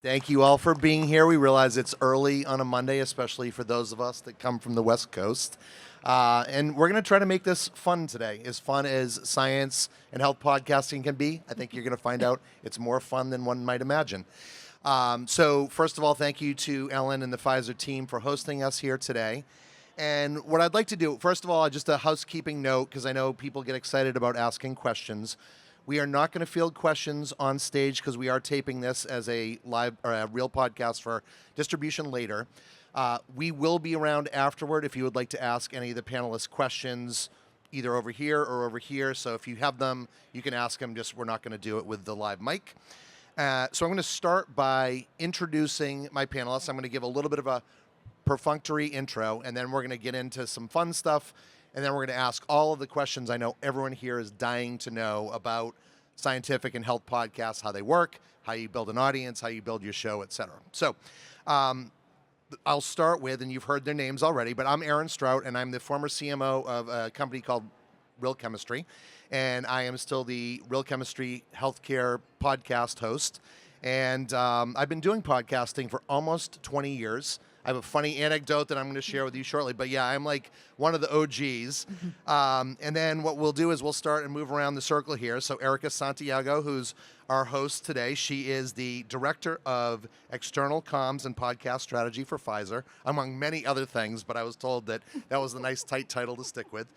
Thank you all for being here. We realize it's early on a Monday, especially for those of us that come from the West Coast. And we're going to try to make this fun today, as fun as science and health podcasting can be. I think you're going to find out it's more fun than one might imagine. So first of all, thank you to Ellen and the Pfizer team for hosting us here today. And what I'd like to do, first of all, just a housekeeping note, because I know people get excited about asking questions. We are not going to field questions on stage because we are taping this as a live or a real podcast for distribution later. We will be around afterward if you would like to ask any of the panelists questions, either over here or over here. So if you have them, you can ask them. Just we're not going to do it with the live mic. So I'm going to start by introducing my panelists. I'm going to give a little bit of a perfunctory intro, and then we're going to get into some fun stuff. And then we're going to ask all of the questions I know everyone here is dying to know about scientific and health podcasts, how they work, how you build an audience, how you build your show, et cetera. So I'll start with, and you've heard their names already, but I'm Aaron Strout, and I'm the former CMO of a company called Real Chemistry. And I am still the Real Chemistry Healthcare podcast host. And I've been doing podcasting for almost 20 years. I have a funny anecdote that I'm going to share with you shortly. But yeah, I'm like one of the OGs. And then what we'll do is we'll start and move around the circle here. So Erica Santiago, who's our host today, she is the Director of External Comms and Podcast Strategy for Pfizer, among many other things. But I was told that that was a nice, tight title to stick with.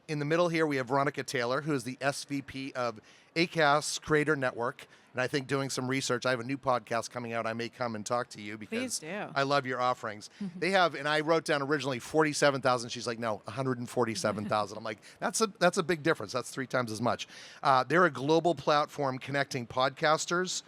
In the middle here, we have Veronika Taylor, who is the SVP of Acast Creator Network. And I think doing some research, I have a new podcast coming out. I may come and talk to you because I love your offerings. They have, and I wrote down originally 47,000. She's like, no, 147,000. I'm like, that's a big difference. That's 3 times as much. They're a global platform connecting podcasters,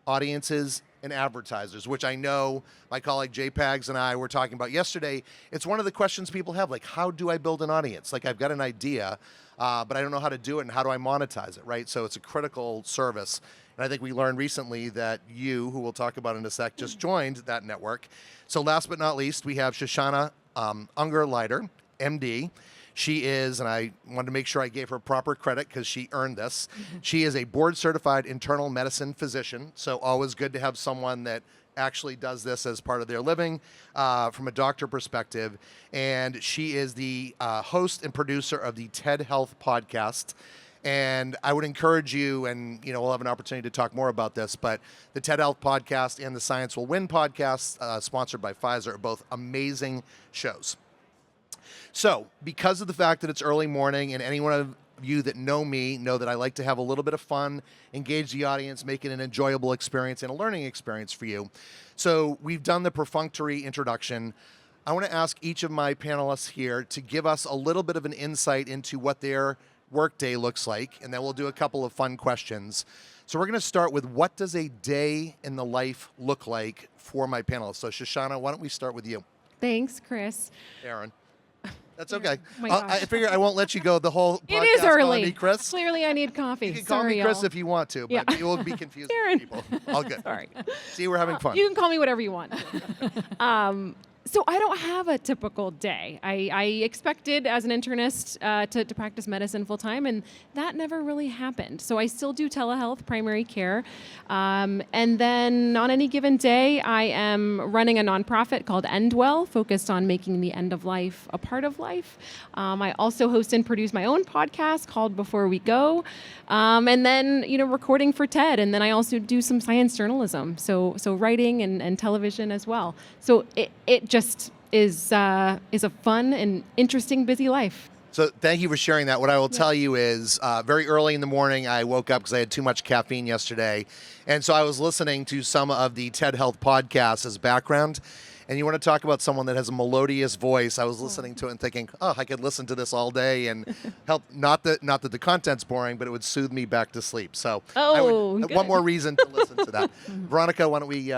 audiences, and advertisers, which I know my colleague JPEGs and I were talking about yesterday. It's one of the questions people have, like, how do I build an audience? Like, I've got an idea, but I don't know how to do it, and how do I monetize it, right? So it's a critical service. And I think we learned recently that you, who we'll talk about in a sec, just joined that network. So last but not least, we have Shoshana Ungerleider, MD. She is, and I wanted to make sure I gave her proper credit because she earned this. She is a board-certified internal medicine physician, so always good to have someone that actually does this as part of their living from a doctor perspective. And she is the host and producer of the TED Health podcast. And I would encourage you, and we'll have an opportunity to talk more about this, but the TED Health podcast and the Science Will Win podcast, sponsored by Pfizer, are both amazing shows. So, because of the fact that it's early morning, and anyone of you that know me know that I like to have a little bit of fun, engage the audience, make it an enjoyable experience and a learning experience for you. So, we've done the perfunctory introduction. I want to ask each of my panelists here to give us a little bit of an insight into what their workday looks like, and then we'll do a couple of fun questions. So we're going to start with, what does a day in the life look like for my panelists? So Shoshana, why don't we start with you? Thanks, Chris. Aaron. That's okay. Oh my gosh. I figure I won't let you go the whole podcast. It is early. Me, Chris. Clearly, I need coffee. You can call me Chris if you want to, but Yeah. you will be confused Aaron. with people. All good. Sorry. See, we're having fun. You can call me whatever you want. So I don't have a typical day. I expected as an internist to practice medicine full time, and that never really happened. So I still do telehealth, primary care. And then on any given day, I am running a nonprofit called Endwell, focused on making the end of life a part of life. I also host and produce my own podcast called Before We Go. And then, recording for TED. And then I also do some science journalism. So writing and television as well. So it just is a fun and interesting, busy life. So thank you for sharing that. What I will tell you is very early in the morning, I woke up because I had too much caffeine yesterday. And so I was listening to some of the TED Health podcasts as background. And you want to talk about someone that has a melodious voice. I was listening to it and thinking, I could listen to this all day and help. Not that the content's boring, but it would soothe me back to sleep. So one more reason to listen to that. Veronika, why don't we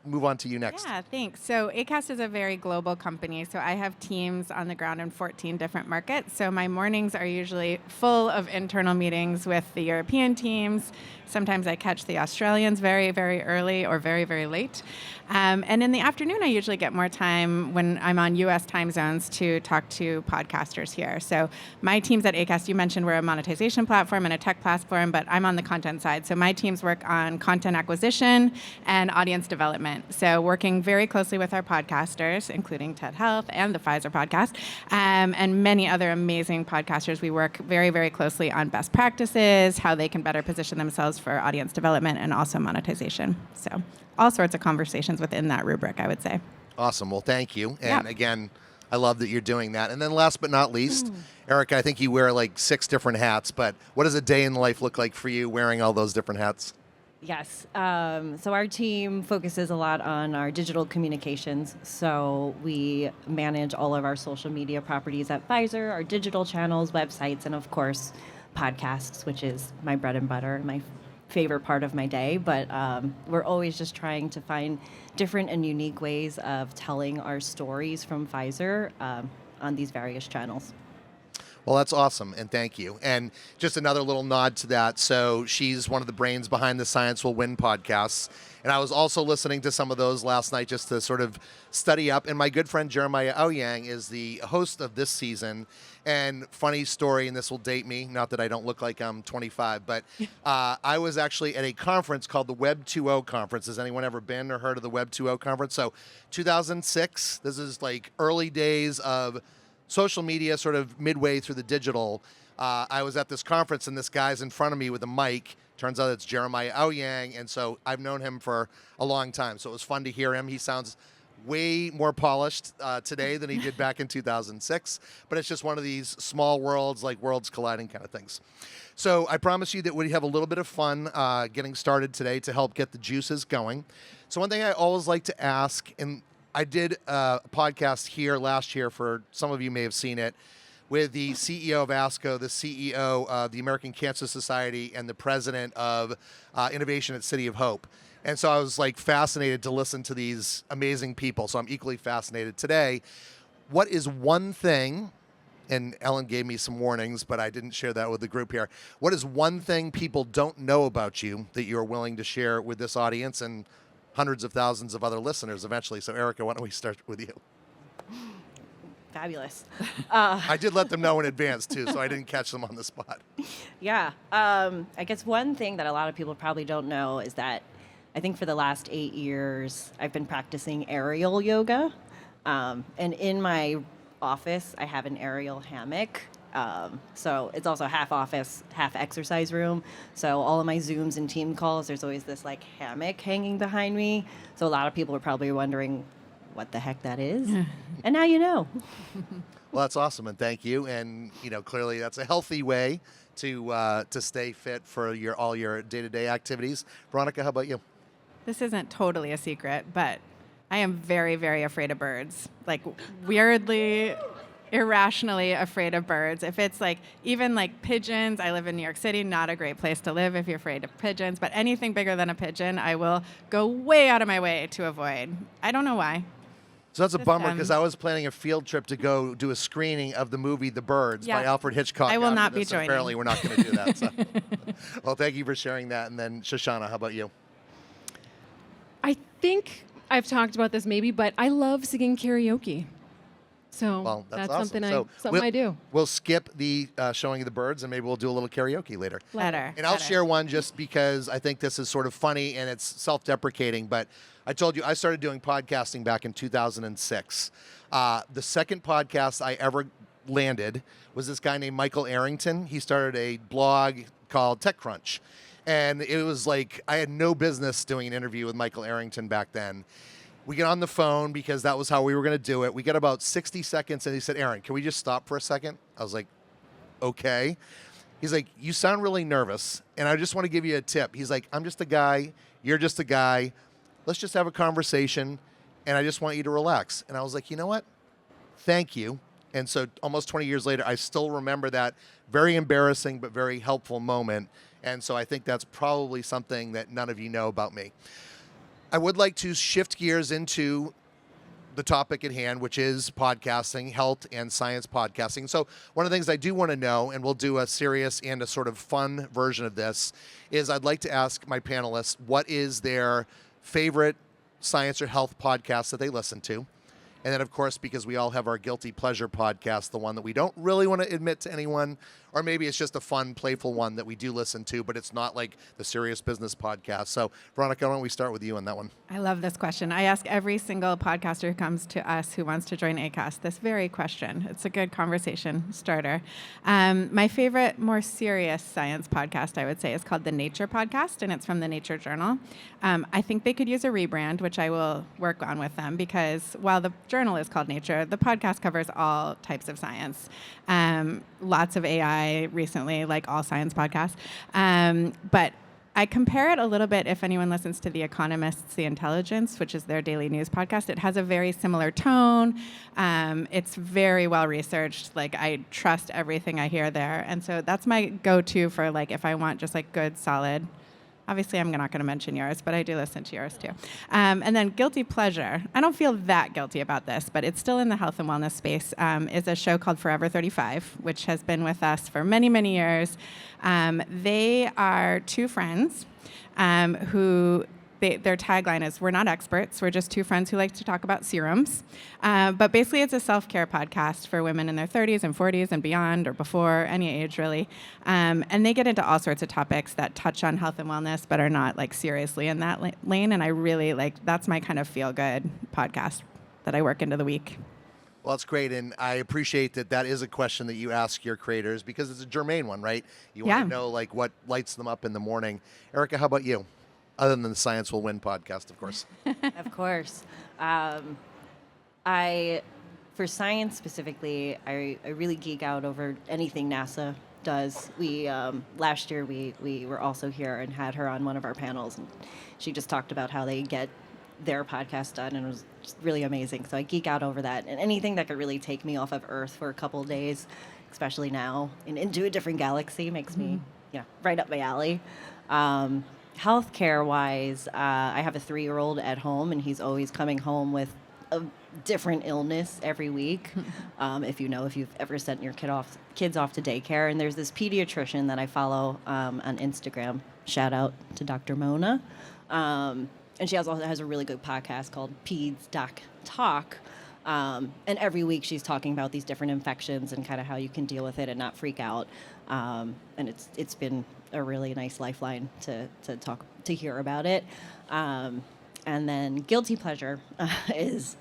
move on to you next. Yeah, thanks. So Acast is a very global company. So I have teams on the ground in 14 different markets. So my mornings are usually full of internal meetings with the European teams. Sometimes I catch the Australians very, very early or very, very late. And in the afternoon, I usually get more time when I'm on U.S. time zones to talk to podcasters here. So my teams at Acast, you mentioned we're a monetization platform and a tech platform, but I'm on the content side. So my teams work on content acquisition and audience development. So working very closely with our podcasters, including TED Health and the Pfizer podcast, and many other amazing podcasters. We work very, very closely on best practices, how they can better position themselves for audience development and also monetization. So all sorts of conversations within that rubric, I would say. Awesome. Well, thank you. And again, I love that you're doing that. And then last but not least, Erica, I think you wear like 6 different hats, but what does a day in life look like for you wearing all those different hats? Yes. So our team focuses a lot on our digital communications. So we manage all of our social media properties at Pfizer, our digital channels, websites, and of course, podcasts, which is my bread and butter, my favorite part of my day. But we're always just trying to find different and unique ways of telling our stories from Pfizer on these various channels. Well, that's awesome, and thank you. And just another little nod to that. So she's one of the brains behind the Science Will Win podcasts. And I was also listening to some of those last night just to sort of study up. And my good friend Jeremiah Ouyang is the host of this season. And funny story, and this will date me, not that I don't look like I'm 25, but I was actually at a conference called the Web 2.0 conference. Has anyone ever been or heard of the Web 2.0 conference? So 2006, this is like early days of social media, sort of midway through the digital. I was at this conference, and this guy's in front of me with a mic. Turns out it's Jeremiah Ouyang, and so I've known him for a long time. So it was fun to hear him. He sounds way more polished today than he did back in 2006, but it's just one of these small worlds, like worlds colliding kind of things. So I promise you that we have a little bit of fun getting started today to help get the juices going. So one thing I always like to ask, and I did a podcast here last year, for some of you may have seen it, with the CEO of ASCO, the CEO of the American Cancer Society, and the president of Innovation at City of Hope. And so I was like fascinated to listen to these amazing people. So I'm equally fascinated today. What is one thing, and Ellen gave me some warnings, but I didn't share that with the group here. What is one thing people don't know about you that you're willing to share with this audience and hundreds of thousands of other listeners eventually? So Erica, why don't we start with you? Fabulous. I did let them know in advance too, so I didn't catch them on the spot. Yeah. I guess one thing that a lot of people probably don't know is that I think for the last 8 years, I've been practicing aerial yoga. And in my office, I have an aerial hammock. So it's also half office, half exercise room. So all of my Zooms and team calls, there's always this like hammock hanging behind me. So a lot of people are probably wondering what the heck that is. And now you know. Well, that's awesome, and thank you. And clearly that's a healthy way to stay fit for all your day-to-day activities. Veronika, how about you? This isn't totally a secret, but I am very, very afraid of birds. Like weirdly, irrationally afraid of birds. If it's like even like pigeons, I live in New York City, not a great place to live if you're afraid of pigeons, but anything bigger than a pigeon, I will go way out of my way to avoid. I don't know why. So that's a bummer, because I was planning a field trip to go do a screening of the movie The Birds by Alfred Hitchcock. I will not be joining. Apparently we're not going to do that. So. Well, thank you for sharing that. And then Shoshana, how about you? I think I've talked about this maybe, but I love singing karaoke. So that's awesome. something I do. We'll skip the showing of the birds, and maybe we'll do a little karaoke later. Better. And I'll share one just because I think this is sort of funny and it's self-deprecating. But I told you I started doing podcasting back in 2006. The second podcast I ever landed was this guy named Michael Arrington. He started a blog called TechCrunch. And it was like I had no business doing an interview with Michael Arrington back then. We get on the phone because that was how we were going to do it. We get about 60 seconds, and he said, "Aaron, can we just stop for a second?" I was like, "Okay." He's like, "You sound really nervous, and I just want to give you a tip." He's like, "I'm just a guy. You're just a guy. Let's just have a conversation, and I just want you to relax." And I was like, "You know what? Thank you." And so almost 20 years later, I still remember that very embarrassing but very helpful moment. And so I think that's probably something that none of you know about me. I would like to shift gears into the topic at hand, which is podcasting, health and science podcasting. So one of the things I do want to know, and we'll do a serious and a sort of fun version of this, is I'd like to ask my panelists what is their favorite science or health podcast that they listen to. And then, of course, because we all have our guilty pleasure podcast, the one that we don't really want to admit to anyone, or maybe it's just a fun, playful one that we do listen to, but it's not like the serious business podcast. So, Veronika, why don't we start with you on that one? I love this question. I ask every single podcaster who comes to us who wants to join Acast this very question. It's a good conversation starter. My favorite, more serious science podcast, I would say, is called the Nature Podcast, and it's from the Nature Journal. I think they could use a rebrand, which I will work on with them, because while the journal is called Nature, the podcast covers all types of science. Lots of AI recently, like all science podcasts. But I compare it a little bit if anyone listens to The Economist's The Intelligence, which is their daily news podcast. It has a very similar tone. It's very well researched. Like, I trust everything I hear there. And so that's my go-to for, like, if I want just like good, solid. Obviously, I'm not going to mention yours, but I do listen to yours too. And then guilty pleasure. I don't feel that guilty about this, but it's still in the health and wellness space, is a show called Forever 35, which has been with us for many, many years. They are two friends who... their tagline is, "We're not experts, we're just two friends who like to talk about serums." But basically, it's a self-care podcast for women in their 30s and 40s and beyond, or before, any age, really. And they get into all sorts of topics that touch on health and wellness, but are not, like, seriously in that lane. And I really, like, that's my kind of feel-good podcast that I work into the week. Well, it's great, and I appreciate that that is a question that you ask your creators, because it's a germane one, right? You want to know, like, what lights them up in the morning. Erica, how about you? Other than the Science Will Win podcast, of course. Of course. For science specifically, I really geek out over anything NASA does. We last year we were also here and had her on one of our panels, and she just talked about how they get their podcast done, and it was just really amazing. So I geek out over that, and anything that could really take me off of Earth for a couple of days, especially now, and into a different galaxy, makes me right up my alley. Healthcare wise, I have a 3-year-old at home, and he's always coming home with a different illness every week. If you've ever sent your kids off to daycare, and there's this pediatrician that I follow on Instagram. Shout out to Dr. Mona, and she also has a really good podcast called Peds Doc Talk. And every week she's talking about these different infections and kind of how you can deal with it and not freak out. And it's been a really nice lifeline to hear about it. And then guilty pleasure is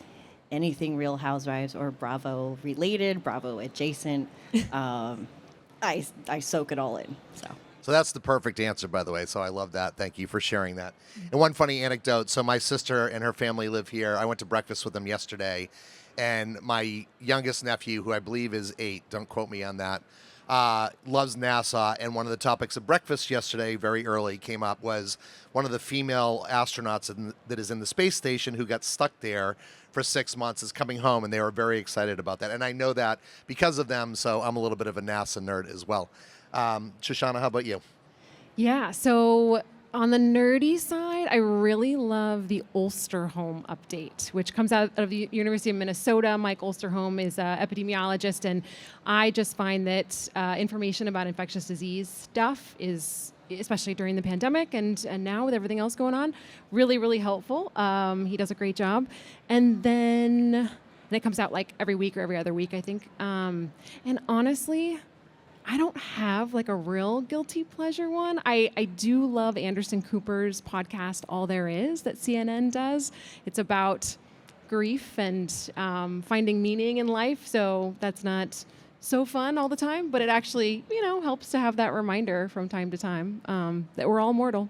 anything Real Housewives or Bravo related, Bravo adjacent. I soak it all in. So that's the perfect answer, by the way. So I love that. Thank you for sharing that. And one funny anecdote. So my sister and her family live here. I went to breakfast with them yesterday. And my youngest nephew, who I believe is 8, don't quote me on that, loves NASA. And one of the topics of breakfast yesterday, very early, came up was one of the female astronauts that is in the space station who got stuck there for 6 months is coming home. And they were very excited about that. And I know that because of them. So I'm a little bit of a NASA nerd as well. Shoshana, how about you? Yeah, so on the nerdy side, I really love the Ulsterholm update, which comes out of the University of Minnesota. Mike Ulsterholm is an epidemiologist, and I just find that information about infectious disease stuff is, especially during the pandemic and now with everything else going on, really, really helpful. He does a great job. And it comes out like every week or every other week, I think. And honestly, I don't have like a real guilty pleasure one. I do love Anderson Cooper's podcast, All There Is, that CNN does. It's about grief and finding meaning in life. So that's not so fun all the time, but it actually, helps to have that reminder from time to time that we're all mortal.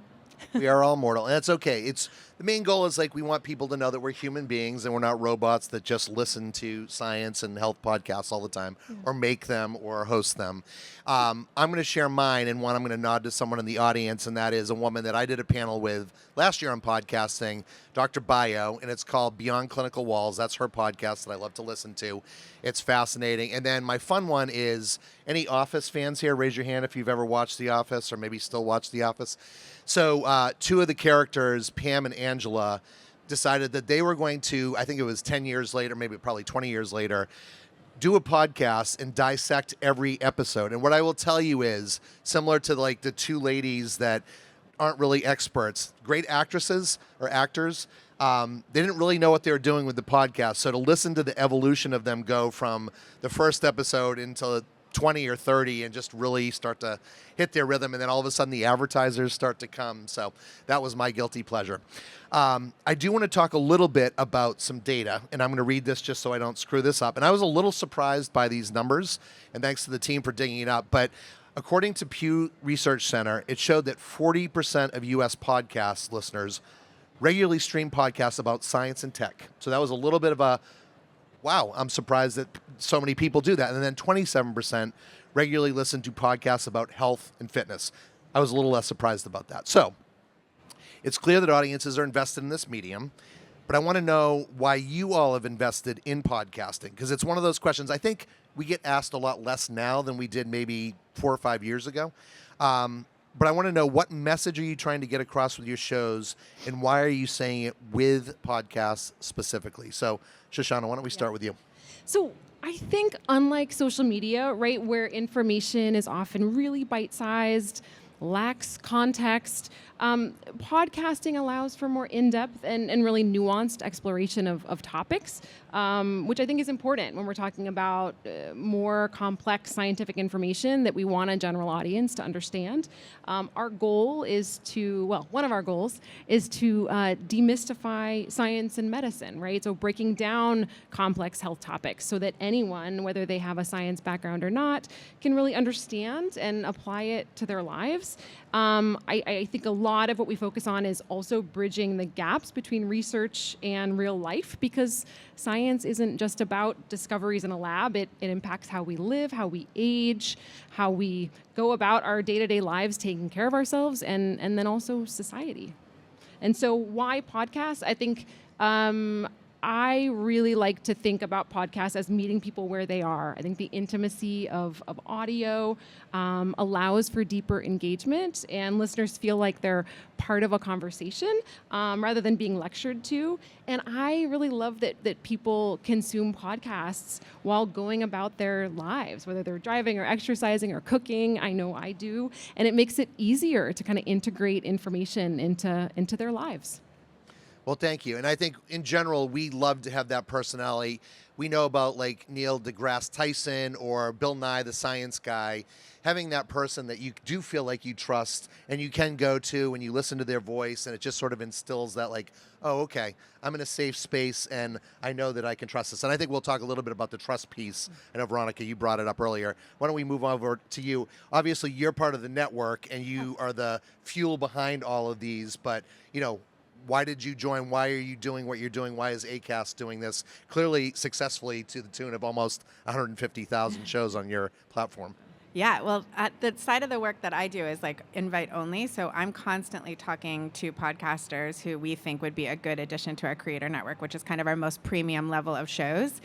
We are all mortal, and that's okay. The main goal is, like, we want people to know that we're human beings and we're not robots that just listen to science and health podcasts all the time, or make them or host them. I'm going to share mine, and one I'm going to nod to someone in the audience, and that is a woman that I did a panel with last year on podcasting, Dr. Bio, and it's called Beyond Clinical Walls. That's her podcast that I love to listen to. It's fascinating. And then my fun one is, any Office fans here? Raise your hand if you've ever watched The Office or maybe still watch The Office. So 2 of the characters, Pam and Angela decided that they were going to, I think it was 10 years later, maybe probably 20 years later, do a podcast and dissect every episode. And what I will tell you is, similar to like the two ladies that aren't really experts, great actresses or actors, they didn't really know what they were doing with the podcast. So to listen to the evolution of them go from the first episode into 20 or 30 and just really start to hit their rhythm, and then all of a sudden the advertisers start to come. So that was my guilty pleasure. I do want to talk a little bit about some data, and I'm going to read this just so I don't screw this up. And I was a little surprised by these numbers, and thanks to the team for digging it up. But according to Pew Research Center, it showed that 40% of U.S. podcast listeners regularly stream podcasts about science and tech. So that was a little bit of a, wow, I'm surprised that so many people do that. And then 27% regularly listen to podcasts about health and fitness. I was a little less surprised about that. So it's clear that audiences are invested in this medium, but I want to know why you all have invested in podcasting, because it's one of those questions I think we get asked a lot less now than we did maybe 4 or 5 years ago. But I want to know, what message are you trying to get across with your shows, and why are you saying it with podcasts specifically? So, Shoshana, why don't we start with you? So I think, unlike social media, right, where information is often really bite-sized, lacks context, podcasting allows for more in-depth and really nuanced exploration of topics, which I think is important when we're talking about more complex scientific information that we want a general audience to understand. Our goal is to, well, one of our goals is to demystify science and medicine, right? So breaking down complex health topics so that anyone, whether they have a science background or not, can really understand and apply it to their lives. I think a lot of what we focus on is also bridging the gaps between research and real life, because science isn't just about discoveries in a lab. It impacts how we live, how we age, how we go about our day-to-day lives taking care of ourselves, and then also society. And so why podcasts? I think I really like to think about podcasts as meeting people where they are. I think the intimacy of audio allows for deeper engagement, and listeners feel like they're part of a conversation rather than being lectured to. And I really love that people consume podcasts while going about their lives, whether they're driving or exercising or cooking. I know I do. And it makes it easier to kind of integrate information into their lives. Well, thank you. And I think in general, we love to have that personality. We know about like Neil deGrasse Tyson or Bill Nye, the science guy, having that person that you do feel like you trust and you can go to and you listen to their voice, and it just sort of instills that like, oh, okay, I'm in a safe space and I know that I can trust this. And I think we'll talk a little bit about the trust piece. I know, Veronika, you brought it up earlier. Why don't we move over to you? Obviously, you're part of the network and you are the fuel behind all of these, but, you know, why did you join? Why are you doing what you're doing? Why is Acast doing this? Clearly successfully, to the tune of almost 150,000 shows on your platform. Yeah, well, the side of the work that I do is like invite only. So I'm constantly talking to podcasters who we think would be a good addition to our creator network, which is kind of our most premium level of shows.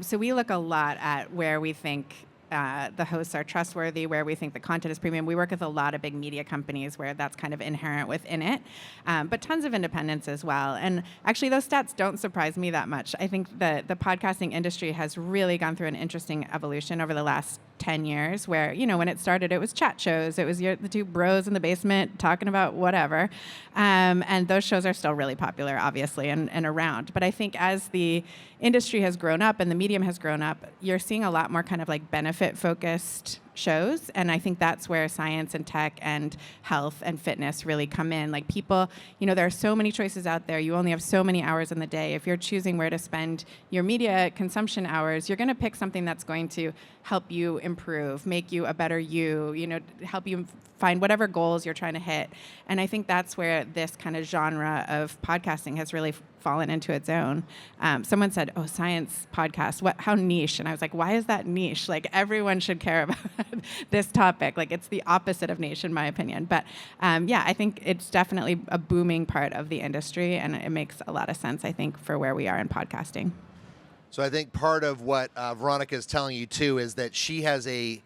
So we look a lot at where we think the hosts are trustworthy, where we think the content is premium. We work with a lot of big media companies where that's kind of inherent within it, but tons of independents as well. And actually, those stats don't surprise me that much. I think the podcasting industry has really gone through an interesting evolution over the last 10 years where, you know, when it started, it was chat shows. It was the two bros in the basement talking about whatever. And those shows are still really popular, obviously, and around. But I think as the industry has grown up and the medium has grown up, you're seeing a lot more kind of like benefit-focused shows. And I think that's where science and tech and health and fitness really come in. Like people, you know, there are so many choices out there. You only have so many hours in the day. If you're choosing where to spend your media consumption hours, you're going to pick something that's going to help you improve, make you a better you know, help you find whatever goals you're trying to hit. And I think that's where this kind of genre of podcasting has really fallen into its own. Someone said, "Oh, science podcast, how niche?" And I was like, "Why is that niche? Like everyone should care about this topic." Like it's the opposite of niche, in my opinion. But yeah, I think it's definitely a booming part of the industry, and it makes a lot of sense, I think, for where we are in podcasting. So I think part of what Veronika is telling you too is that she has a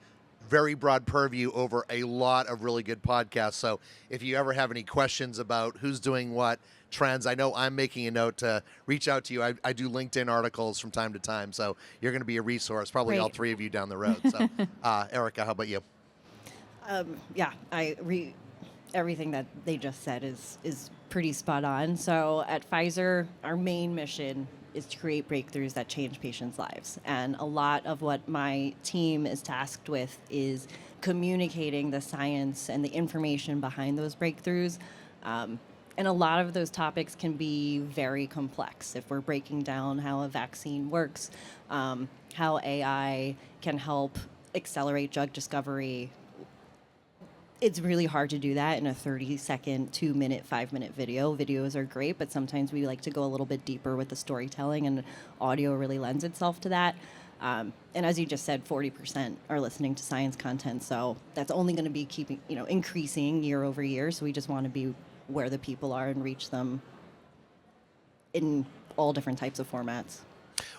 very broad purview over a lot of really good podcasts. So if you ever have any questions about who's doing what, trends, I know I'm making a note to reach out to you. I do LinkedIn articles from time to time, so you're going to be a resource, probably all Great. three of you down the road. So, Erica, how about you? Yeah, everything that they just said is pretty spot on. So at Pfizer, our main mission is to create breakthroughs that change patients' lives. And a lot of what my team is tasked with is communicating the science and the information behind those breakthroughs. And a lot of those topics can be very complex. If we're breaking down how a vaccine works, how AI can help accelerate drug discovery, it's really hard to do that in a 30-second, 2-minute, 5-minute video. Videos are great, but sometimes we like to go a little bit deeper with the storytelling, and audio really lends itself to that. And as you just said, 40% are listening to science content, so that's only going to be increasing year over year. So we just want to be where the people are and reach them in all different types of formats.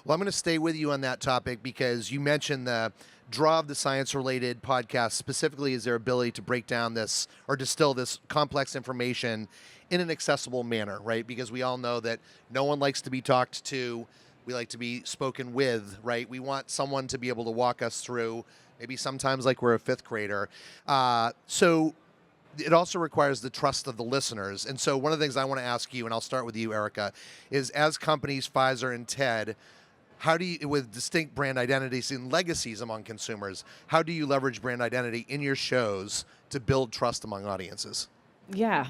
Well, I'm going to stay with you on that topic because you mentioned the draw of the science-related podcast specifically is their ability to break down this or distill this complex information in an accessible manner, right? Because we all know that no one likes to be talked to. We like to be spoken with, right? We want someone to be able to walk us through, maybe sometimes like we're a fifth grader. So it also requires the trust of the listeners. And so one of the things I want to ask you, and I'll start with you, Erica, is as companies, Pfizer and TED, how do you, with distinct brand identities and legacies among consumers, how do you leverage brand identity in your shows to build trust among audiences? Yeah.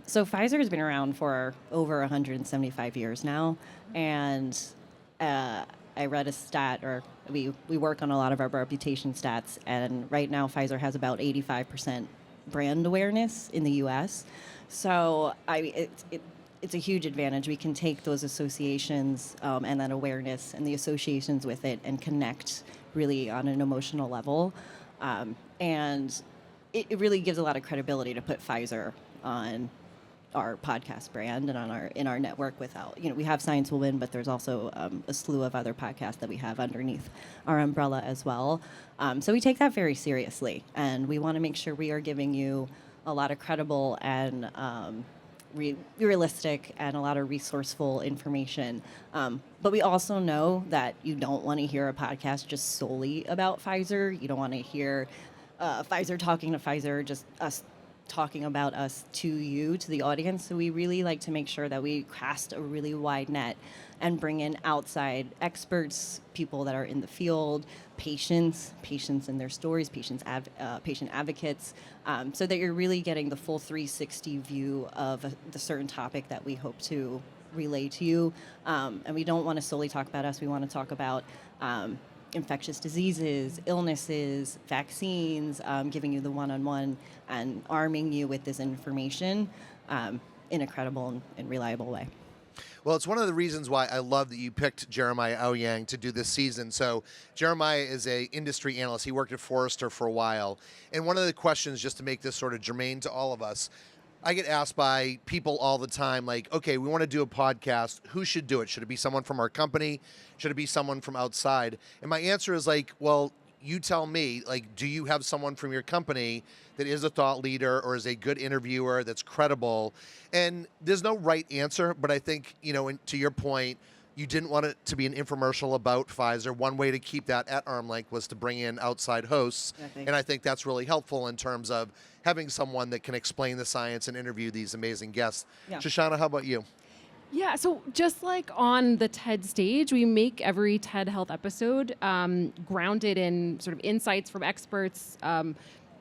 So Pfizer has been around for over 175 years now. And I read a stat, or we work on a lot of our reputation stats, and right now Pfizer has about 85% brand awareness in the U.S. So it's a huge advantage. We can take those associations and that awareness and the associations with it and connect really on an emotional level. And it really gives a lot of credibility to put Pfizer on our podcast brand and on in our network without, we have Science Will Win, but there's also a slew of other podcasts that we have underneath our umbrella as well. So we take that very seriously, and we want to make sure we are giving you a lot of credible and realistic and a lot of resourceful information. But we also know that you don't want to hear a podcast just solely about Pfizer. You don't want to hear Pfizer talking to Pfizer, just us talking about us to you, to the audience. So we really like to make sure that we cast a really wide net and bring in outside experts, people that are in the field, patients and their stories, patient advocates, so that you're really getting the full 360 view of the certain topic that we hope to relay to you. And we don't want to solely talk about us. We want to talk about infectious diseases, illnesses, vaccines, giving you the one-on-one and arming you with this information in a credible and reliable way. Well, it's one of the reasons why I love that you picked Jeremiah Aoyang to do this season. So Jeremiah is an industry analyst. He worked at Forrester for a while. And one of the questions, just to make this sort of germane to all of us, I get asked by people all the time, like, okay, we want to do a podcast. Who should do it? Should it be someone from our company? Should it be someone from outside? And my answer is like, well, you tell me, like, do you have someone from your company that is a thought leader or is a good interviewer that's credible? And there's no right answer, but I think, to your point, you didn't want it to be an infomercial about Pfizer. One way to keep that at arm's length was to bring in outside hosts. And I think that's really helpful in terms of having someone that can explain the science and interview these amazing guests. Yeah. Shoshana, how about you? Yeah, so just like on the TED stage, we make every TED Health episode grounded in sort of insights from experts,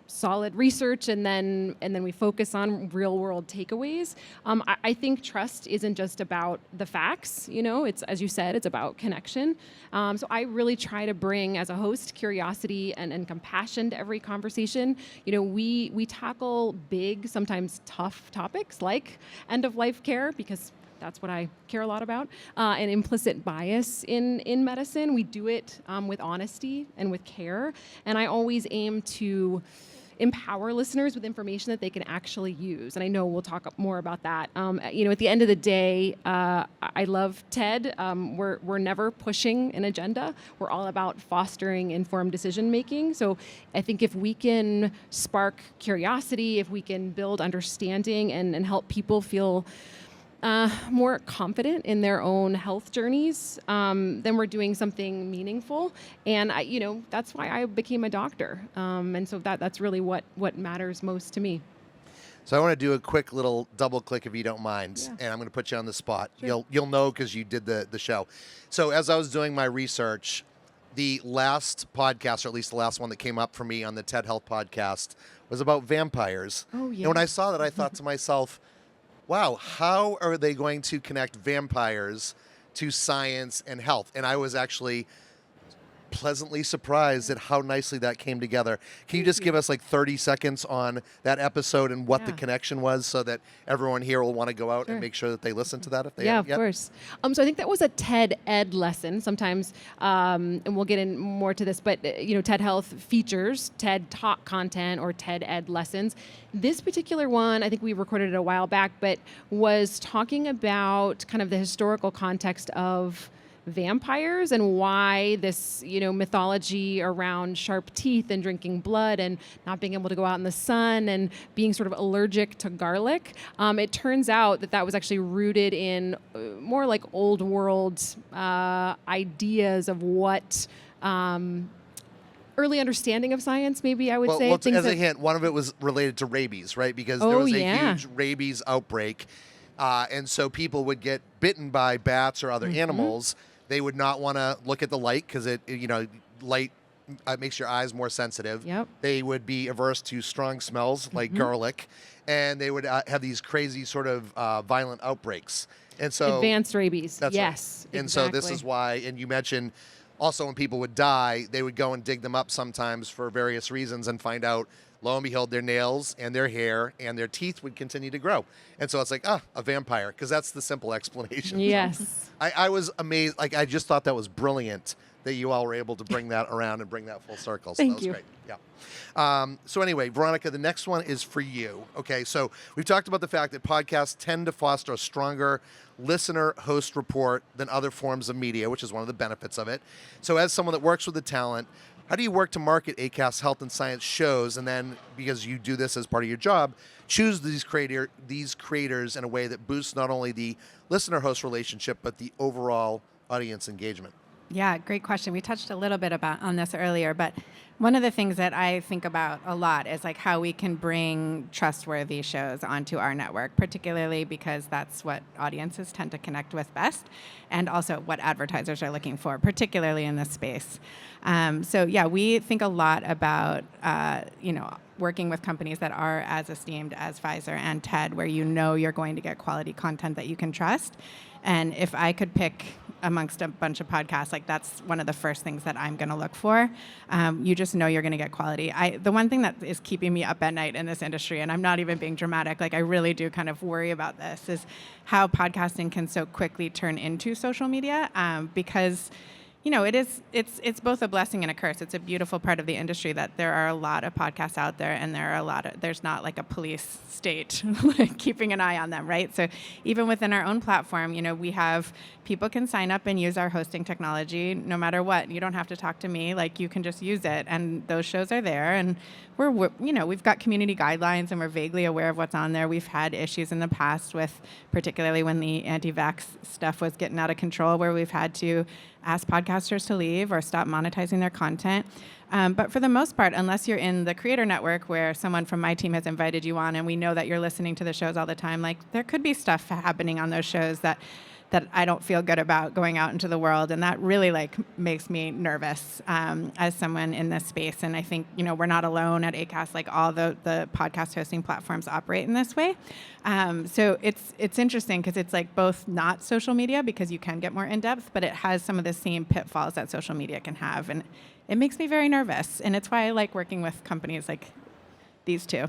solid research, and then we focus on real world takeaways. I think trust isn't just about the facts, it's, as you said, it's about connection. So I really try to bring, as a host, curiosity and compassion to every conversation. We tackle big, sometimes tough topics like end of life care, because that's what I care a lot about, and implicit bias in medicine. We do it with honesty and with care, and I always aim to empower listeners with information that they can actually use. And I know we'll talk more about that. At the end of the day, I love TED. We're never pushing an agenda. We're all about fostering informed decision making. So I think if we can spark curiosity, if we can build understanding and help people feel more confident in their own health journeys, then we're doing something meaningful. And that's why I became a doctor. And so that's really what matters most to me. So I want to do a quick little double click if you don't mind, Yeah. and I'm going to put you on the spot. Sure. You'll know because you did the show. So as I was doing my research, the last podcast, or at least the last one that came up for me on the TED Health podcast, was about vampires. Oh, yeah. And when I saw that, I thought to myself, wow, how are they going to connect vampires to science and health? And I was actually pleasantly surprised at how nicely that came together. Can you just give us like 30 seconds on that episode and what the Yeah. connection was so that everyone here will want to go out Sure. and make sure that they listen to that if they Yeah, haven't of yet? course. So I think that was a TED Ed lesson sometimes, and we'll get in more to this, but TED Health features TED Talk content or TED Ed lessons. This particular one, I think we recorded it a while back, but was talking about kind of the historical context of vampires and why this, mythology around sharp teeth and drinking blood and not being able to go out in the sun and being sort of allergic to garlic. It turns out that was actually rooted in more like old world ideas of what early understanding of science, maybe I would say. Well, Things as a that- hint, one of it was related to rabies, right? Because there Oh, was a yeah. huge rabies outbreak. And so people would get bitten by bats or other Mm-hmm. animals. They would not want to look at the light because light makes your eyes more sensitive. Yep. They would be averse to strong smells like garlic, and they would have these crazy sort of violent outbreaks. And so Advanced rabies. that's Yes. right. And so this exactly. is why, and you mentioned also when people would die, they would go and dig them up sometimes for various reasons and find out, lo and behold, their nails and their hair and their teeth would continue to grow. And so it's like, a vampire, because that's the simple explanation. Yes. I was amazed. Like, I just thought that was brilliant that you all were able to bring that around and bring that full circle. So Thank that was you. great. Yeah. So anyway, Veronika, the next one is for you. Okay, so we've talked about the fact that podcasts tend to foster a stronger listener-host rapport than other forms of media, which is one of the benefits of it. So as someone that works with the talent, how do you work to market Acast's health and science shows, and then, because you do this as part of your job, choose these creators in a way that boosts not only the listener-host relationship, but the overall audience engagement? Yeah, great question. We touched a little bit on this earlier, but one of the things that I think about a lot is like how we can bring trustworthy shows onto our network, particularly because that's what audiences tend to connect with best, and also what advertisers are looking for, particularly in this space. So yeah, we think a lot about working with companies that are as esteemed as Pfizer and TED, where you're going to get quality content that you can trust. And if I could pick amongst a bunch of podcasts, like that's one of the first things that I'm going to look for. You just know you're going to get quality. The one thing that is keeping me up at night in this industry, and I'm not even being dramatic, like I really do kind of worry about this, is how podcasting can so quickly turn into social media, because it's both a blessing and a curse. It's a beautiful part of the industry that there are a lot of podcasts out there, and there's not like a police state like keeping an eye on them, right? So even within our own platform, we have people can sign up and use our hosting technology no matter what. You don't have to talk to me, like you can just use it, and those shows are there, and we've got community guidelines, and we're vaguely aware of what's on there. We've had issues in the past with, particularly when the anti-vax stuff was getting out of control, where we've had to ask podcasters to leave or stop monetizing their content. But for the most part, unless you're in the creator network where someone from my team has invited you on and we know that you're listening to the shows all the time, like there could be stuff happening on those shows that I don't feel good about going out into the world. And that really makes me nervous as someone in this space. And I think, we're not alone at Acast, like all the podcast hosting platforms operate in this way. So it's interesting because it's like both not social media because you can get more in depth, but it has some of the same pitfalls that social media can have. And it makes me very nervous. And it's why I like working with companies like these two.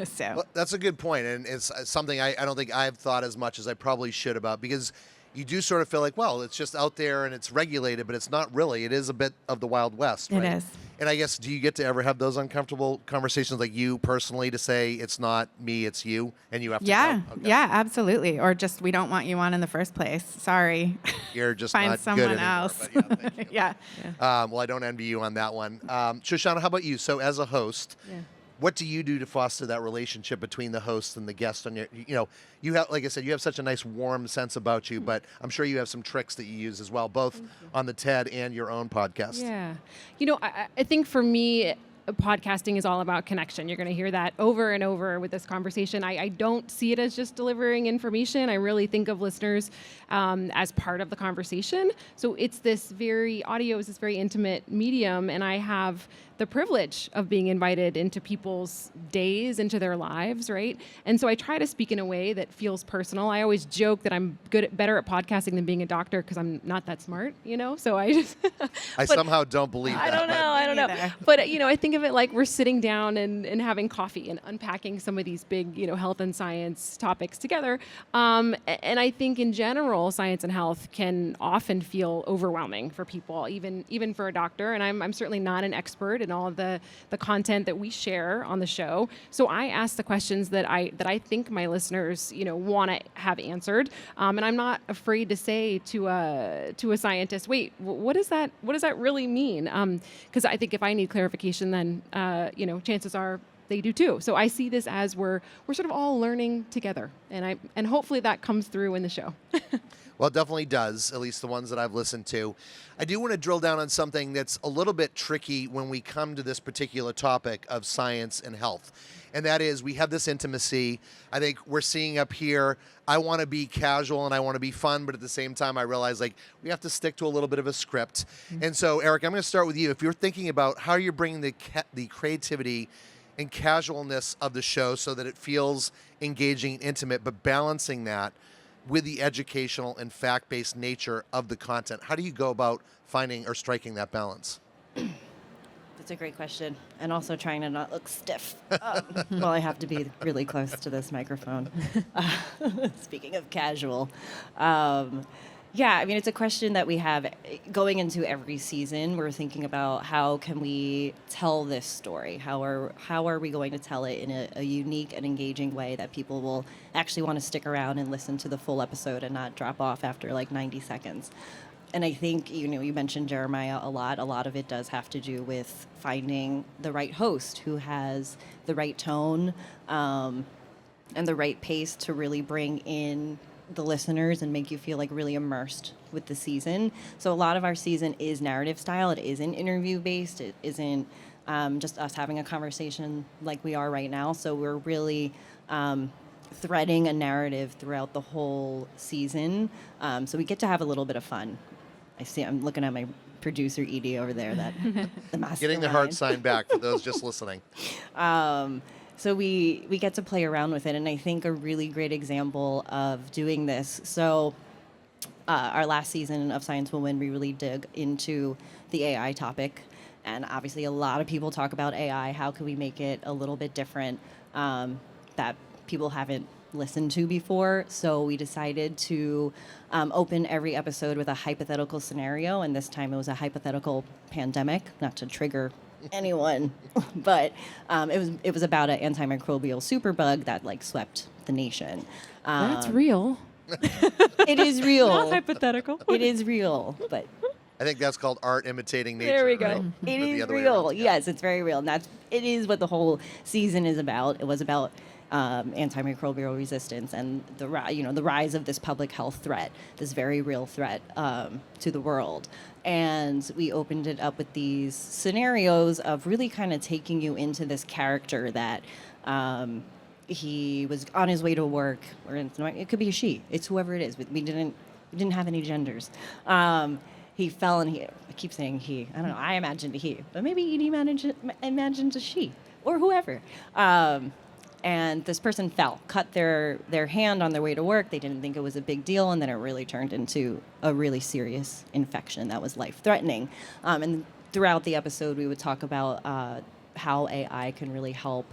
So Well, that's a good point, and it's something I don't think I've thought as much as I probably should about, because you do sort of feel like, well, it's just out there and it's regulated, but it's not really. It is a bit of the Wild West, right? It is. And I guess, do you get to ever have those uncomfortable conversations, like you personally, to say it's not me, it's you, and you have to Yeah, go? Okay. yeah, absolutely. Or just, we don't want you on in the first place. Sorry. You're just Find not someone good anymore, else. but yeah, thank you. Yeah. Well, I don't envy you on that one. Shoshana, how about you? So as a host, what do you do to foster that relationship between the host and the guest on your, you have, like I said, you have such a nice warm sense about you, but I'm sure you have some tricks that you use as well, both on the TED and your own podcast. Yeah. I think for me, podcasting is all about connection. You're going to hear that over and over with this conversation. I don't see it as just delivering information. I really think of listeners as part of the conversation. So audio is this very intimate medium, and I have the privilege of being invited into people's days, into their lives, right? And so I try to speak in a way that feels personal. I always joke that I'm better at podcasting than being a doctor because I'm not that smart, So I just... I somehow don't believe that. I don't know. But, I think of it like we're sitting down and having coffee and unpacking some of these big, health and science topics together. And I think in general, science and health can often feel overwhelming for people, even for a doctor. And I'm certainly not an expert in all of the content that we share on the show. So I ask the questions that I think my listeners, want to have answered. And I'm not afraid to say to a scientist, wait, what does that really mean? Because I think if I need clarification, then chances are they do too. So I see this as we're sort of all learning together, and hopefully that comes through in the show. Well, it definitely does, at least the ones that I've listened to. I do want to drill down on something that's a little bit tricky when we come to this particular topic of science and health. And that is, we have this intimacy. I think we're seeing up here, I want to be casual and I want to be fun, but at the same time, I realize we have to stick to a little bit of a script. Mm-hmm. And so, Eric, I'm going to start with you. If you're thinking about how you're bringing the creativity and casualness of the show so that it feels engaging and intimate, but balancing that with the educational and fact-based nature of the content, how do you go about finding or striking that balance? That's a great question. And also trying to not look stiff. Well, I have to be really close to this microphone. Speaking of casual. It's a question that we have going into every season. We're thinking about how can we tell this story? How are we going to tell it in a unique and engaging way that people will actually want to stick around and listen to the full episode and not drop off after 90 seconds? And I think, you mentioned Jeremiah a lot. A lot of it does have to do with finding the right host who has the right tone and the right pace to really bring in the listeners and make you feel really immersed with the season. So a lot of our season is narrative style. It isn't interview based. It isn't just us having a conversation like we are right now. So we're really threading a narrative throughout the whole season. So we get to have a little bit of fun. I'm looking at my producer Edie over there, that the mastermind. Getting the heart sign back for those just listening. So we get to play around with it, and I think a really great example of doing this. So our last season of Science Will Win, we really dig into the AI topic, and obviously a lot of people talk about AI. How can we make it a little bit different that people haven't listened to before? So we decided to open every episode with a hypothetical scenario, and this time it was a hypothetical pandemic, not to trigger anyone, but it was about an antimicrobial superbug that swept the nation. That's real. It is real. Not hypothetical. It is real, but I think that's called art imitating nature. There we go. Right? it is real. Yes, it's very real, and it is what the whole season is about. It was about antimicrobial resistance and the rise of this public health threat, this very real threat to the world. And we opened it up with these scenarios of really kind of taking you into this character that he was on his way to work, or it could be a she. It's whoever it is. We didn't have any genders. He fell, and I keep saying he. I don't know. I imagined a he, but maybe Edie imagined a she, or whoever. And this person fell, cut their hand on their way to work. They didn't think it was a big deal, and then it really turned into a really serious infection that was life-threatening. And throughout the episode, we would talk about how AI can really help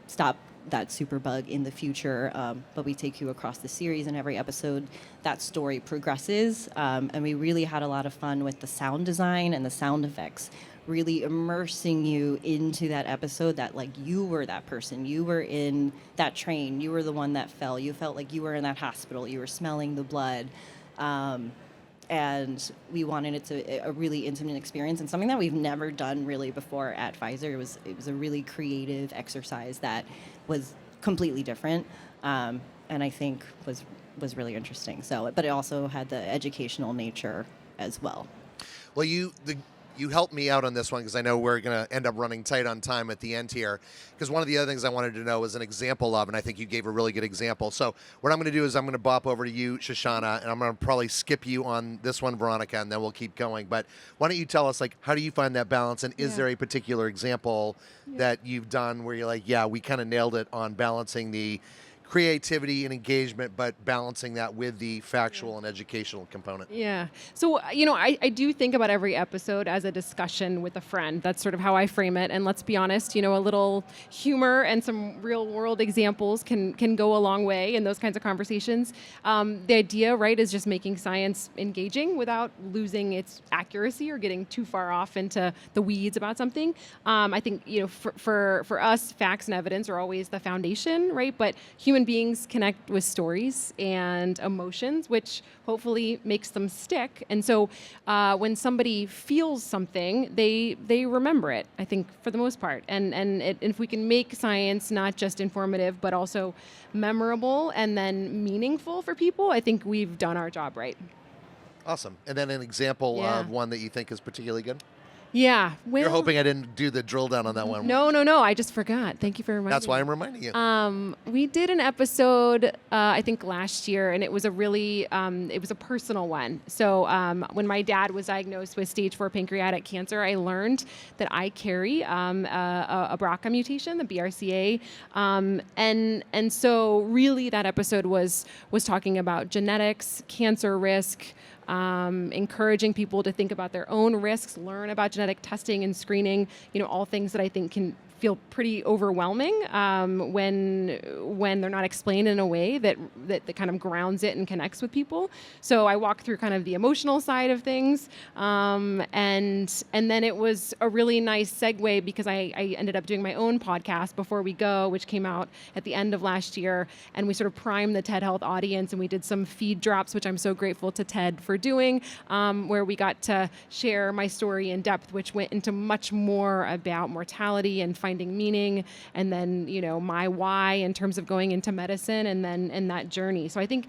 stop that superbug in the future. But we take you across the series, and every episode that story progresses. And we really had a lot of fun with the sound design and the sound effects, really immersing you into that episode, that like you were that person, you were in that train, you were the one that fell, you felt like you were in that hospital, you were smelling the blood. And we wanted it to a really intimate experience, and something that we've never done really before at Pfizer. It was a really creative exercise that was completely different, and I think was really interesting. So, but it also had the educational nature as well. Well, you helped me out on this one because I know we're going to end up running tight on time at the end here, because one of the other things I wanted to know was an example of, and I think you gave a really good example. So what I'm going to do is I'm going to bop over to you, Shoshana, and I'm going to probably skip you on this one, Veronika, and then we'll keep going. But why don't you tell us, like, how do you find that balance, and is there a particular example that you've done where you're like, yeah, we kind of nailed it on balancing the creativity and engagement, but balancing that with the factual and educational component? Yeah. So, I do think about every episode as a discussion with a friend. That's sort of how I frame it. And let's be honest, a little humor and some real world examples can go a long way in those kinds of conversations. The idea, right, is just making science engaging without losing its accuracy or getting too far off into the weeds about something. I think, for us, facts and evidence are always the foundation, right? But human beings connect with stories and emotions, which hopefully makes them stick. And so when somebody feels something, they remember it, I think, for the most part. And if we can make science not just informative, but also memorable and then meaningful for people, I think we've done our job right. Awesome. And then an example of one that you think is particularly good? Yeah. Well, you're hoping I didn't do the drill down on that one. No. I just forgot. Thank you for reminding me. That's why I'm reminding you. We did an episode, I think last year, and it was a really, it was a personal one. So when my dad was diagnosed with stage 4 pancreatic cancer, I learned that I carry a BRCA mutation, the BRCA. And so really that episode was talking about genetics, cancer risk, encouraging people to think about their own risks, learn about genetic testing and screening, all things that I think can feel pretty overwhelming when they're not explained in a way that kind of grounds it and connects with people. So I walked through kind of the emotional side of things, and then it was a really nice segue because I ended up doing my own podcast, Before We Go, which came out at the end of last year, and we sort of primed the TED Health audience, and we did some feed drops, which I'm so grateful to TED for doing, where we got to share my story in depth, which went into much more about mortality and finding meaning, and then my why in terms of going into medicine, and then in that journey. So I think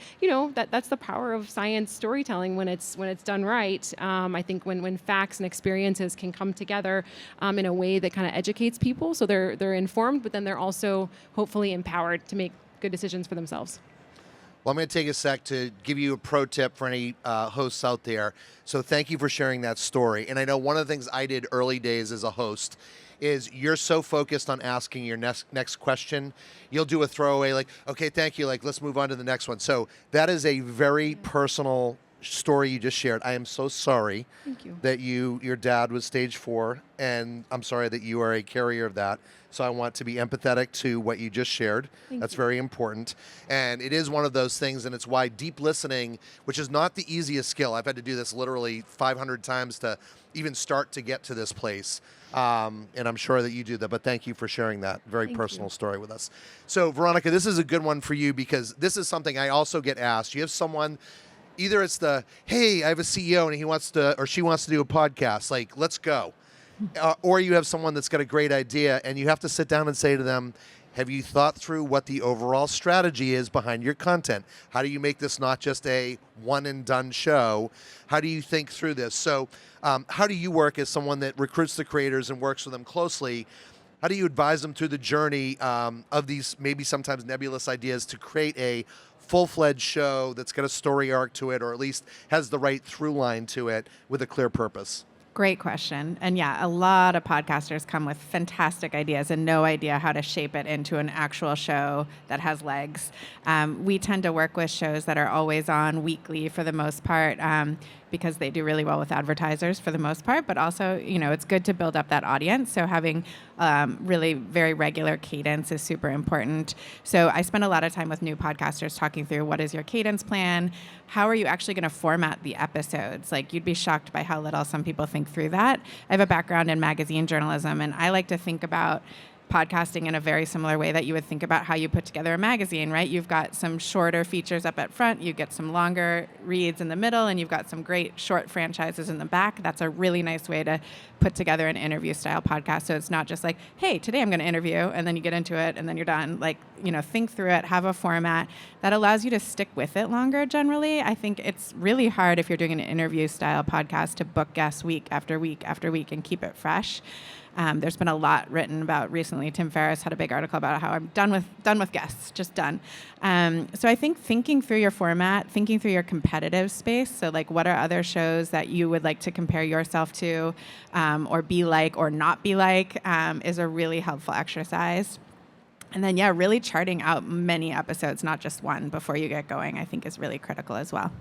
that's the power of science storytelling when it's done right. I think when facts and experiences can come together in a way that kind of educates people, so they're informed, but then they're also hopefully empowered to make good decisions for themselves. Well, I'm going to take a sec to give you a pro tip for any hosts out there. So thank you for sharing that story. And I know one of the things I did early days as a host is you're so focused on asking your next question, you'll do a throwaway like, okay, thank you, like let's move on to the next one. So that is a very personal story you just shared. I am so sorry that your dad was stage 4, and I'm sorry that you are a carrier of that. So I want to be empathetic to what you just shared. That's very important. And it is one of those things, and it's why deep listening, which is not the easiest skill. I've had to do this literally 500 times to even start to get to this place. And I'm sure that you do that, but thank you for sharing that very personal story with us. So Veronika, this is a good one for you because this is something I also get asked. You have someone, either it's the, hey, I have a CEO and he wants to, or she wants to do a podcast, like, let's go. Or you have someone that's got a great idea and you have to sit down and say to them, have you thought through what the overall strategy is behind your content? How do you make this not just a one and done show? How do you think through this? So how do you work as someone that recruits the creators and works with them closely? How do you advise them through the journey of these maybe sometimes nebulous ideas to create a full-fledged show that's got a story arc to it, or at least has the right through line to it with a clear purpose? Great question. And yeah, a lot of podcasters come with fantastic ideas and no idea how to shape it into an actual show that has legs. We tend to work with shows that are always on weekly for the most part, because they do really well with advertisers for the most part, but also, it's good to build up that audience. So having really very regular cadence is super important. So I spend a lot of time with new podcasters talking through what is your cadence plan? How are you actually going to format the episodes? Like, you'd be shocked by how little some people think through that. I have a background in magazine journalism, and I like to think about podcasting in a very similar way that you would think about how you put together a magazine, right? You've got some shorter features up at front, you get some longer reads in the middle, and you've got some great short franchises in the back. That's a really nice way to put together an interview style podcast. So it's not just like, hey, today I'm going to interview, and then you get into it and then you're done. Like, think through it, have a format that allows you to stick with it longer generally. I think it's really hard if you're doing an interview style podcast to book guests week after week after week and keep it fresh. There's been a lot written about recently. Tim Ferriss had a big article about how I'm done with guests, just done. So I think thinking through your format, thinking through your competitive space. So like, what are other shows that you would like to compare yourself to, or be like, or not be like, is a really helpful exercise. And then, really charting out many episodes, not just one, before you get going, I think is really critical as well.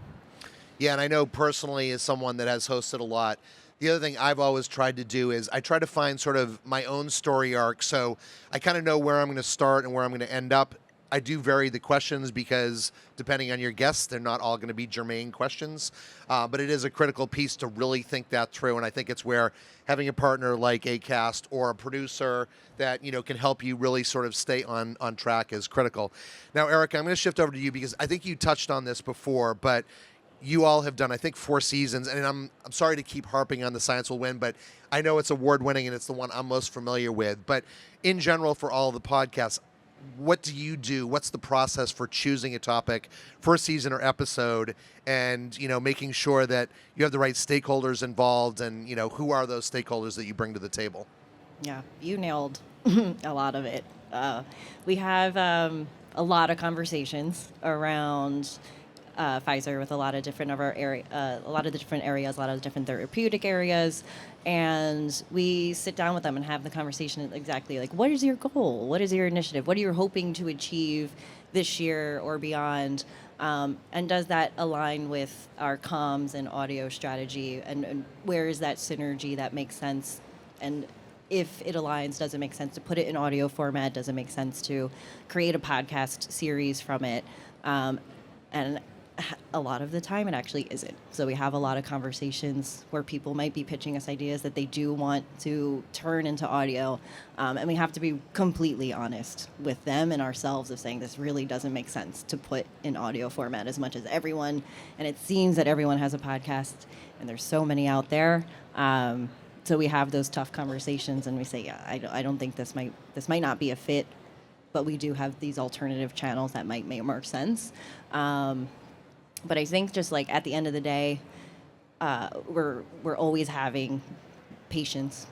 Yeah, and I know personally, as someone that has hosted a lot, the other thing I've always tried to do is I try to find sort of my own story arc. So I kind of know where I'm going to start and where I'm going to end up. I do vary the questions because depending on your guests, they're not all going to be germane questions. But it is a critical piece to really think that through. And I think it's where having a partner like Acast or a producer that, can help you really sort of stay on track is critical. Now, Erica, I'm going to shift over to you because I think you touched on this before, but you all have done, I think, 4 seasons, and I'm sorry to keep harping on The Science Will Win, but I know it's award-winning and it's the one I'm most familiar with. But in general, for all of the podcasts, what do you do? What's the process for choosing a topic for a season or episode, and making sure that you have the right stakeholders involved, and who are those stakeholders that you bring to the table? Yeah, you nailed a lot of it. We have a lot of conversations around Pfizer with a lot of different of our area, a lot of the different areas, a lot of the different therapeutic areas, and we sit down with them and have the conversation exactly like, what is your goal? What is your initiative? What are you hoping to achieve this year or beyond? And does that align with our comms and audio strategy? And where is that synergy that makes sense? And if it aligns, does it make sense to put it in audio format? Does it make sense to create a podcast series from it? And a lot of the time it actually isn't. So we have a lot of conversations where people might be pitching us ideas that they do want to turn into audio. And we have to be completely honest with them and ourselves of saying this really doesn't make sense to put in audio format as much as everyone. And it seems that everyone has a podcast and there's so many out there. So we have those tough conversations and we say, yeah, I don't think this might not be a fit, but we do have these alternative channels that might make more sense. But I think just like at the end of the day, we're always having patients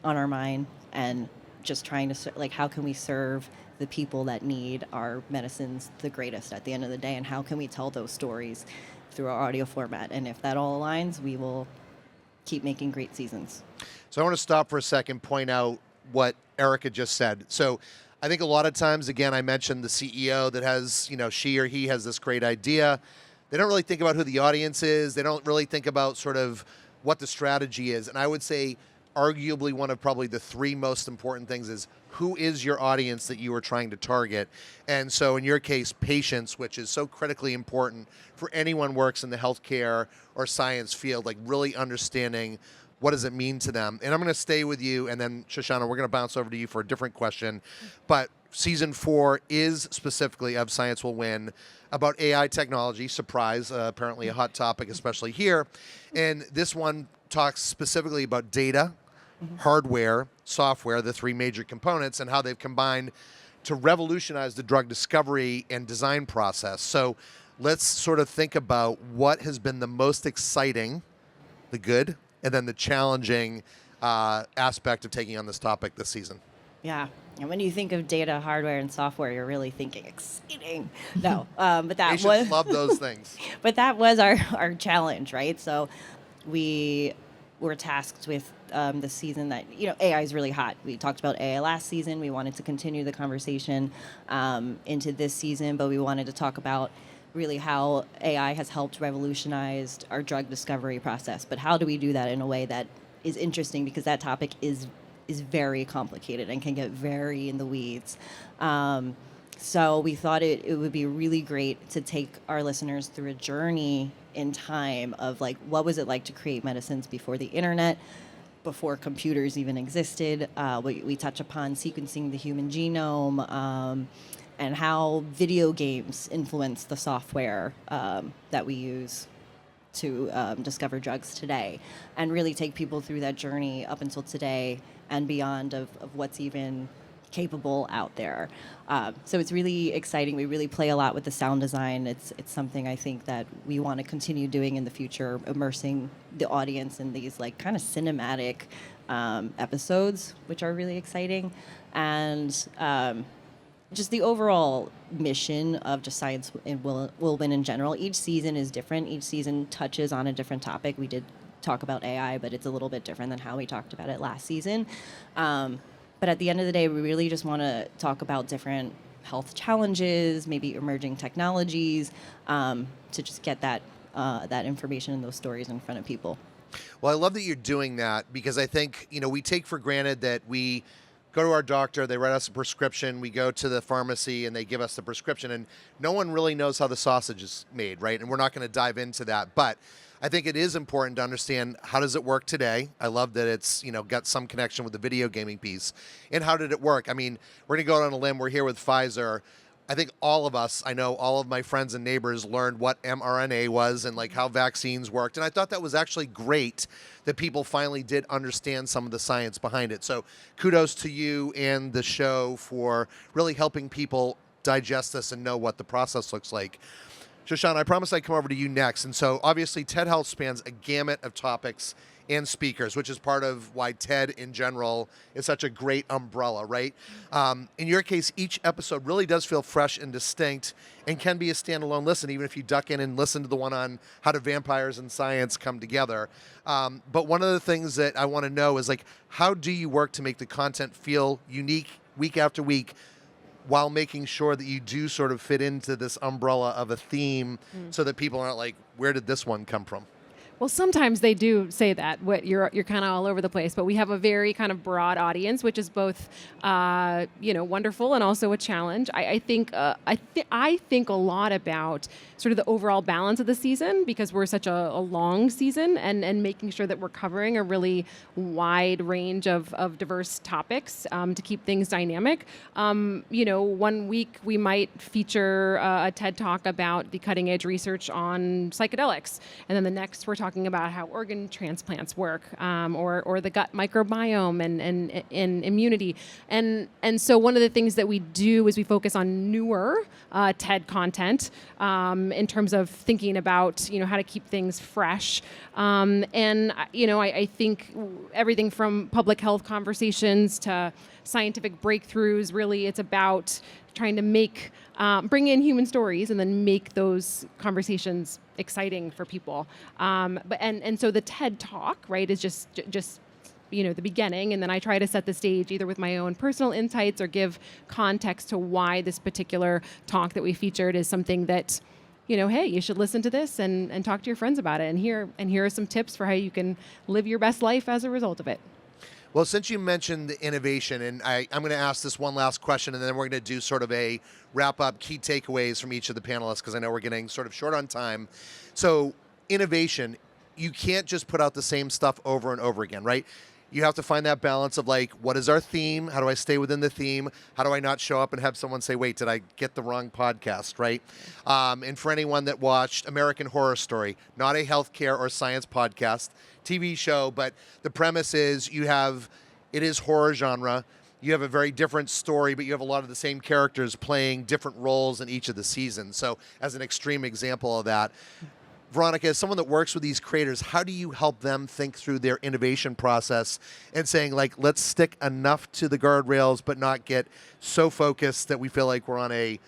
on our mind and just trying to like, how can we serve the people that need our medicines the greatest at the end of the day, and how can we tell those stories through our audio format? And if that all aligns, we will keep making great seasons. So I want to stop for a second, point out what Erica just said. So I think a lot of times, again, I mentioned the CEO that has, she or he has this great idea. They don't really think about who the audience is. They don't really think about sort of what the strategy is. And I would say arguably one of probably the 3 most important things is who is your audience that you are trying to target. And so in your case, patients, which is so critically important for anyone who works in the healthcare or science field, like really understanding what does it mean to them. And I'm going to stay with you, and then Shoshana, we're going to bounce over to you for a different question. But season 4 is specifically of Science Will Win about AI technology. Surprise, apparently a hot topic, especially here. And this one talks specifically about data, hardware, software, the 3 major components, and how they've combined to revolutionize the drug discovery and design process. So let's sort of think about what has been the most exciting, the good, and then the challenging aspect of taking on this topic this season. Yeah. And when you think of data, hardware, and software, you're really thinking exciting. No, but that Patients was love those things. But that was our challenge, right? So we we're tasked with the season that, AI is really hot. We talked about AI last season. We wanted to continue the conversation into this season, but we wanted to talk about really how AI has helped revolutionize our drug discovery process. But how do we do that in a way that is interesting, because that topic is very complicated and can get very in the weeds. So we thought it would be really great to take our listeners through a journey in time of like, what was it like to create medicines before the internet, before computers even existed. We touch upon sequencing the human genome, and how video games influence the software that we use to discover drugs today, and really take people through that journey up until today and beyond of what's even capable out there. So it's really exciting. We really play a lot with the sound design. It's something I think that we want to continue doing in the future, immersing the audience in these like kind of cinematic episodes, which are really exciting. And just the overall mission of just science in will win in general. Each season is different. Each season touches on a different topic. We did talk about AI, but it's a little bit different than how we talked about it last season. But at the end of the day, we really just want to talk about different health challenges, maybe emerging technologies, to just get that information and those stories in front of people. Well, I love that you're doing that, because I think, we take for granted that we go to our doctor, they write us a prescription, we go to the pharmacy and they give us the prescription, and no one really knows how the sausage is made, right? And we're not going to dive into that. But I think it is important to understand, how does it work today? I love that it's, got some connection with the video gaming piece. And how did it work? I mean, we're going to go out on a limb. We're here with Pfizer. I think all of us, I know all of my friends and neighbors learned what mRNA was and like how vaccines worked. And I thought that was actually great that people finally did understand some of the science behind it. So kudos to you and the show for really helping people digest this and know what the process looks like. Shoshana, I promised I'd come over to you next. And so obviously TED Health spans a gamut of topics and speakers, which is part of why TED in general is such a great umbrella, right? In your case, each episode really does feel fresh and distinct and can be a standalone listen, even if you duck in and listen to the one on how do vampires and science come together. But one of the things that I want to know is, like, how do you work to make the content feel unique week after week, while making sure that you do sort of fit into this umbrella of a theme, so that people aren't like, where did this one come from? Well, sometimes they do say that. You're kind of all over the place, but we have a very kind of broad audience, which is both, wonderful and also a challenge. I think a lot about sort of the overall balance of the season, because we're such a long season, and making sure that we're covering a really wide range of diverse topics to keep things dynamic. 1 week we might feature a TED Talk about the cutting edge research on psychedelics, and then the next we're talking about how organ transplants work, or the gut microbiome and immunity. And so one of the things that we do is we focus on newer TED content in terms of thinking about how to keep things fresh. I think everything from public health conversations to scientific breakthroughs, really it's about trying to bring in human stories and then make those conversations exciting for people. So the TED Talk, right, is just the beginning, and then I try to set the stage either with my own personal insights or give context to why this particular talk that we featured is something that, hey, you should listen to this and talk to your friends about it, and here are some tips for how you can live your best life as a result of it. Well, since you mentioned the innovation, and I'm going to ask this one last question, and then we're going to do sort of a wrap-up key takeaways from each of the panelists, because I know we're getting sort of short on time. So innovation, you can't just put out the same stuff over and over again, right? You have to find that balance of, like, what is our theme? How do I stay within the theme? How do I not show up and have someone say, wait, did I get the wrong podcast, right? And for anyone that watched American Horror Story, not a healthcare or science podcast, TV show, but the premise is it is horror genre. You have a very different story, but you have a lot of the same characters playing different roles in each of the seasons. So as an extreme example of that, Veronika, as someone that works with these creators, how do you help them think through their innovation process and saying, like, let's stick enough to the guardrails but not get so focused that we feel like we're on a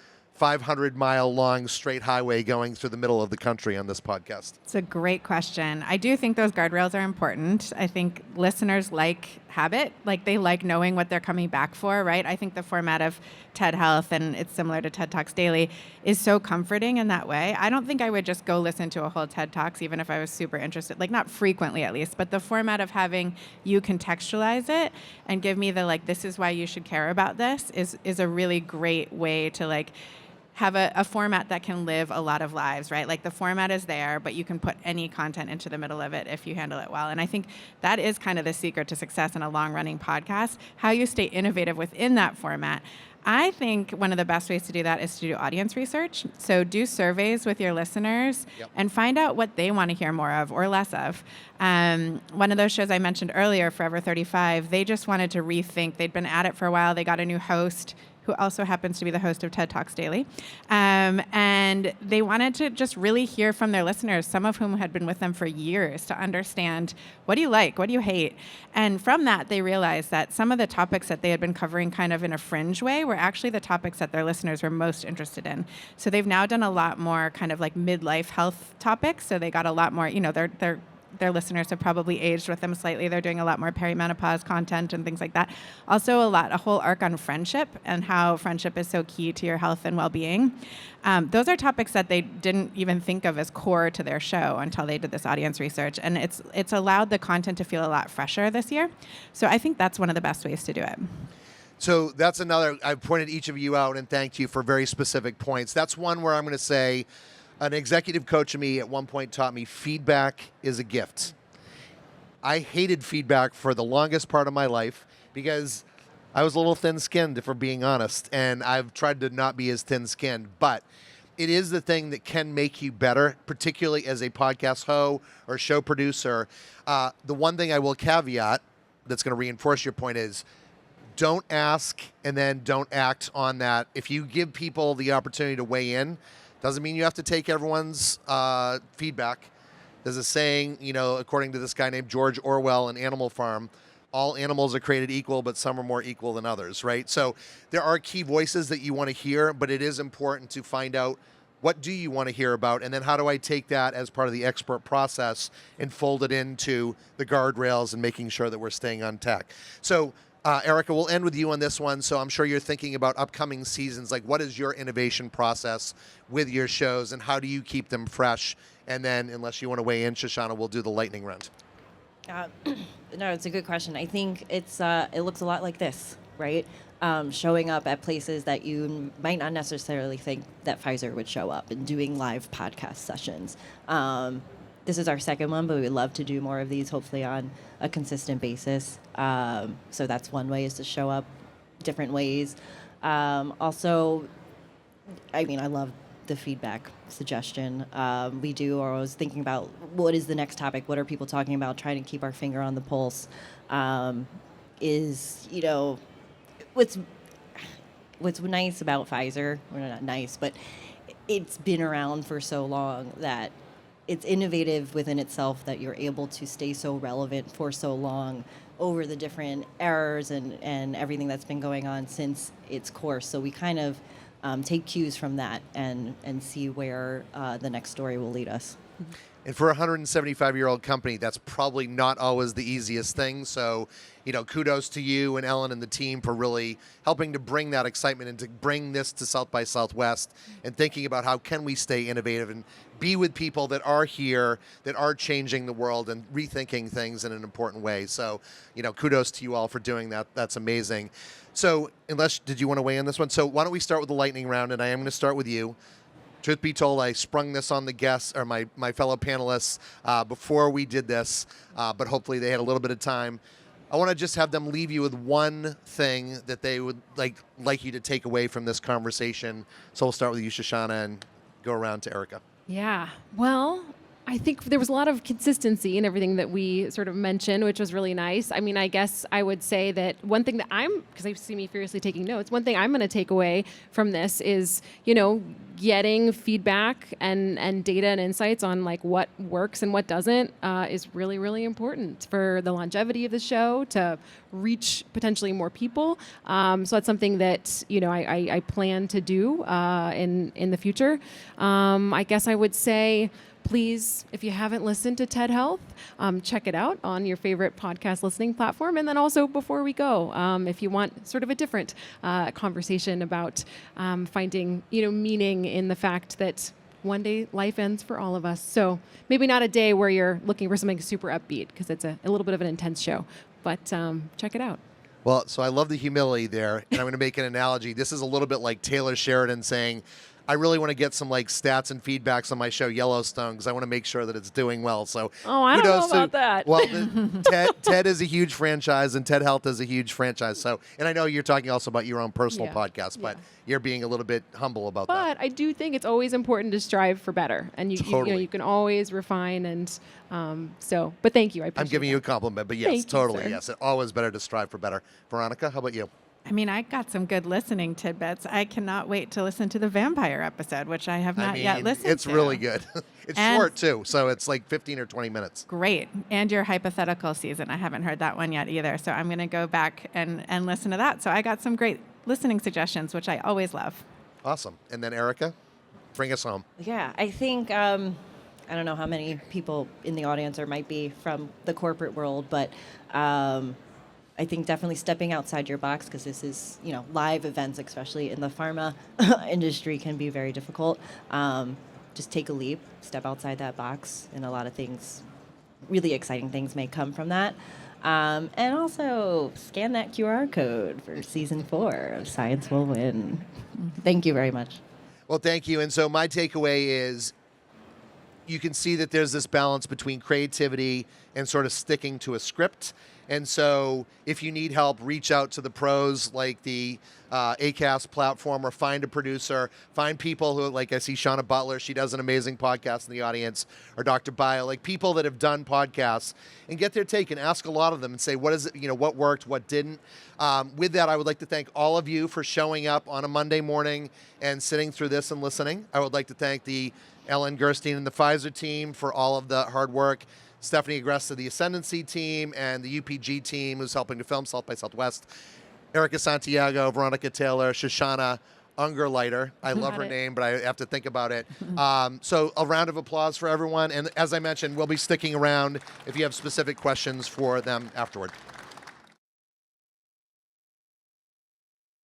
500-mile long straight highway going through the middle of the country on this podcast? It's a great question. I do think those guardrails are important. I think listeners like habit, like they like knowing what they're coming back for, right? I think the format of TED Health, and it's similar to TED Talks Daily, is so comforting in that way. I don't think I would just go listen to a whole TED Talks, even if I was super interested, like not frequently at least, but the format of having you contextualize it and give me the, like, this is why you should care about this is a really great way to like have a format that can live a lot of lives, right? Like the format is there, but you can put any content into the middle of it if you handle it well. And I think that is kind of the secret to success in a long-running podcast, how you stay innovative within that format. I think one of the best ways to do that is to do audience research. So do surveys with your listeners and find out what they want to hear more of or less of. One of those shows I mentioned earlier, Forever 35, they just wanted to rethink. They'd been at it for a while. They got a new host who also happens to be the host of TED Talks Daily. And they wanted to just really hear from their listeners, some of whom had been with them for years, to understand, what do you like? What do you hate? And from that, they realized that some of the topics that they had been covering kind of in a fringe way were actually the topics that their listeners were most interested in. So they've now done a lot more kind of like midlife health topics. So they got a lot more, their listeners have probably aged with them slightly. They're doing a lot more perimenopause content and things like that. Also a whole arc on friendship and how friendship is so key to your health and well-being. Those are topics that they didn't even think of as core to their show until they did this audience research. And it's allowed the content to feel a lot fresher this year. So I think that's one of the best ways to do it. So that's another, I pointed each of you out and thanked you for very specific points. That's one where I'm going to say, an executive coach of me at one point taught me feedback is a gift. I hated feedback for the longest part of my life because I was a little thin-skinned, if we're being honest, and I've tried to not be as thin-skinned. But it is the thing that can make you better, particularly as a podcast host or show producer. The one thing I will caveat that's going to reinforce your point is don't ask and then don't act on that. If you give people the opportunity to weigh in, doesn't mean you have to take everyone's feedback. There's a saying, according to this guy named George Orwell in Animal Farm, all animals are created equal, but some are more equal than others, right? So there are key voices that you want to hear, but it is important to find out what do you want to hear about, and then how do I take that as part of the expert process and fold it into the guardrails and making sure that we're staying on track. So Erica, we'll end with you on this one. So I'm sure you're thinking about upcoming seasons. Like, what is your innovation process with your shows, and how do you keep them fresh? And then, unless you want to weigh in, Shoshana, we'll do the lightning round. No, it's a good question. I think it looks a lot like this, right? Showing up at places that you might not necessarily think that Pfizer would show up, and doing live podcast sessions. This is our second one, but we would love to do more of these, hopefully on a consistent basis. So that's one way, is to show up different ways. Also, I love the feedback suggestion. We do, or I was thinking about what is the next topic, what are people talking about, trying to keep our finger on the pulse. What's nice about Pfizer, well, not nice, but it's been around for so long that it's innovative within itself, that you're able to stay so relevant for so long over the different eras and everything that's been going on since its course. So we kind of take cues from that and see where the next story will lead us. And for a 175-year-old company, that's probably not always the easiest thing. So, kudos to you and Ellen and the team for really helping to bring that excitement and to bring this to South by Southwest, and thinking about how can we stay innovative and be with people that are here, that are changing the world and rethinking things in an important way. So, kudos to you all for doing that. That's amazing. So, did you want to weigh in this one? So why don't we start with the lightning round, and I am going to start with you. Truth be told, I sprung this on the guests, or my fellow panelists, before we did this, but hopefully they had a little bit of time. I want to just have them leave you with one thing that they would like you to take away from this conversation. So we'll start with you, Shoshana, and go around to Erica. Yeah. Well, I think there was a lot of consistency in everything that we sort of mentioned, which was really nice. I guess I would say that one thing that because I see me furiously taking notes, one thing I'm going to take away from this is, getting feedback and data and insights on what works and what doesn't is really, really important for the longevity of the show, to reach potentially more people. So that's something that, I plan to do in the future. I guess I would say, please, if you haven't listened to TED Health, check it out on your favorite podcast listening platform. And then also, before we go, if you want sort of a different conversation about finding, meaning in the fact that one day life ends for all of us. So maybe not a day where you're looking for something super upbeat, because it's a little bit of an intense show. But check it out. Well, so I love the humility there, and I'm going to make an analogy. This is a little bit like Taylor Sheridan saying, I really want to get some stats and feedbacks on my show Yellowstone because I want to make sure that it's doing well. So I don't know about that. Well, TED is a huge franchise, and TED Health is a huge franchise. So, and I know you're talking also about your own personal podcast, but you're being a little bit humble about that. But I do think it's always important to strive for better, and you can always refine. And but thank you. I appreciate I'm giving you a compliment, but yes, Thank you, totally, sir. yes. It's always better to strive for better. Veronika, how about you? I mean, I got some good listening tidbits. I cannot wait to listen to the vampire episode, which I have not yet listened to. It's really good. It's short, too, so it's like 15 or 20 minutes. Great. And your hypothetical season. I haven't heard that one yet either, so I'm going to go back and listen to that. So I got some great listening suggestions, which I always love. Awesome. And then Erica, bring us home. Yeah, I think, I don't know how many people in the audience there might be from the corporate world, but I think definitely stepping outside your box, because this is, live events, especially in the pharma industry, can be very difficult. Just take a leap, step outside that box, and a lot of things, really exciting things may come from that. And also scan that QR code for season 4 of Science Will Win. Thank you very much. Well, thank you. And so my takeaway is you can see that there's this balance between creativity and sort of sticking to a script. And so if you need help, reach out to the pros like the Acast platform, or find a producer, find people who, like I see Shauna Butler, she does an amazing podcast in the audience, or Dr. Bio, like people that have done podcasts, and get their take and ask a lot of them and say, what is it, what worked, what didn't. With that, I would like to thank all of you for showing up on a Monday morning and sitting through this and listening. I would like to thank the Ellen Gerstein and the Pfizer team for all of the hard work. Stephanie Agresta, the Ascendancy team, and the UPG team who's helping to film South by Southwest. Erica Santiago, Veronika Taylor, Shoshana Ungerleider. I love her name, but I have to think about it. So a round of applause for everyone. And as I mentioned, we'll be sticking around if you have specific questions for them afterward.